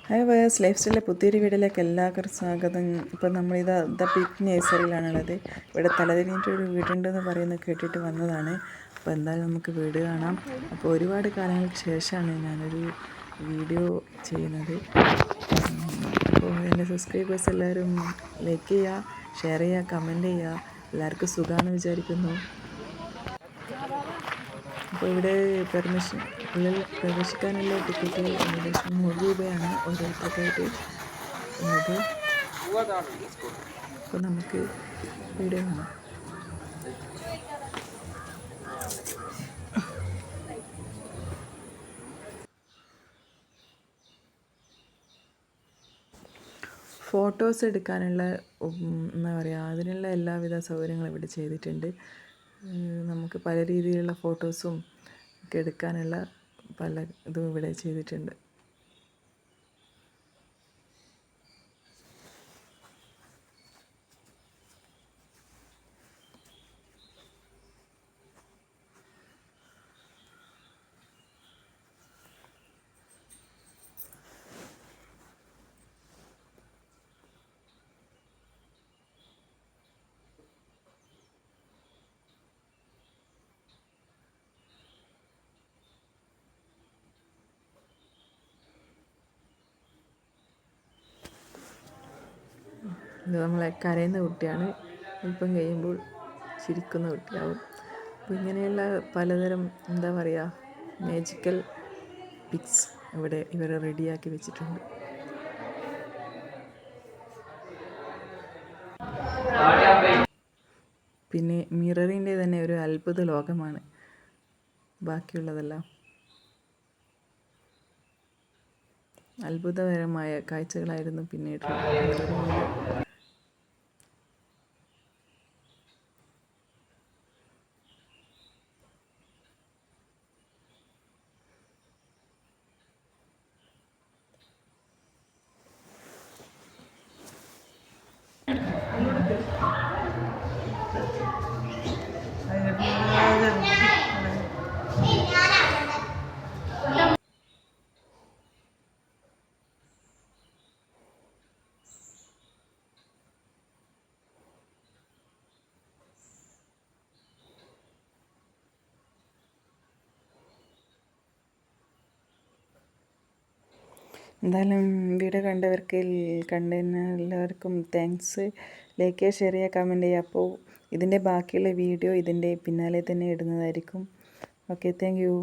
Hi verse life സ്റ്റൈലിലെ പുതിയൊരു വീഡിയോയിലേക്ക് എല്ലാവർക്കും സ്വാഗതം. ഇപ്പോൾ നമ്മളിത് ദ പിക് നേഴ്സറിയിലാണുള്ളത്. ഇവിടെ തലതിരിഞ്ഞിട്ടൊരു വീടുണ്ടെന്ന് പറയുന്നത് കേട്ടിട്ട് വന്നതാണ്. അപ്പോൾ എന്തായാലും നമുക്ക് വീട് കാണാം. അപ്പോൾ ഒരുപാട് കാലങ്ങൾക്ക് ശേഷമാണ് ഞാനൊരു വീഡിയോ ചെയ്യുന്നത്. അപ്പോൾ എൻ്റെ സബ്സ്ക്രൈബേഴ്സ് എല്ലാവരും ലൈക്ക് ചെയ്യുക, ഷെയർ ചെയ്യുക, കമൻറ്റ് ചെയ്യുക. എല്ലാവർക്കും സുഖമാണെന്ന് വിചാരിക്കുന്നു. അപ്പോൾ ഇവിടെ ഉള്ളിൽ പ്രവേശിക്കാനുള്ള ടിക്കറ്റ് ഏകദേശം 100 രൂപയാണ് ഓരോരുത്തർക്കായിട്ട് ഉള്ളത്. അപ്പോൾ നമുക്ക് വീഡിയോ കാണാം. ഫോട്ടോസ് എടുക്കാനുള്ള എന്താ പറയുക, അതിനുള്ള എല്ലാവിധ സൗകര്യങ്ങളും ഇവിടെ ചെയ്തിട്ടുണ്ട്. നമുക്ക് പല രീതിയിലുള്ള ഫോട്ടോസും ഒക്കെ എടുക്കാനുള്ള പല ഇതും ഇവിടെ ചെയ്തിട്ടുണ്ട്. ഇത് നമ്മളെ കരയുന്ന കുട്ടിയാണ്. ഇപ്പം കഴിയുമ്പോൾ ചിരിക്കുന്ന കുട്ടിയാവും. അപ്പോൾ ഇങ്ങനെയുള്ള പലതരം എന്താ പറയുക, മാജിക്കൽ പിക്സ് ഇവിടെ ഇവർ റെഡിയാക്കി വെച്ചിട്ടുണ്ട്. പിന്നെ മിററിൻ്റെ തന്നെ ഒരു അത്ഭുത ലോകമാണ് ബാക്കിയുള്ളതെല്ലാം. അത്ഭുതകരമായ കാഴ്ചകളായിരുന്നു പിന്നീട്. എന്തായാലും വീഡിയോ കണ്ടതിന് എല്ലാവർക്കും താങ്ക്സ്. ലൈക്ക് ചെയ്യുക, ഷെയർ ചെയ്യുക, കമൻറ്റ് ചെയ്യുക. അപ്പോൾ ഇതിൻ്റെ ബാക്കിയുള്ള വീഡിയോ ഇതിൻ്റെ പിന്നാലെ തന്നെ ഇടുന്നതായിരിക്കും. Okay, thank you.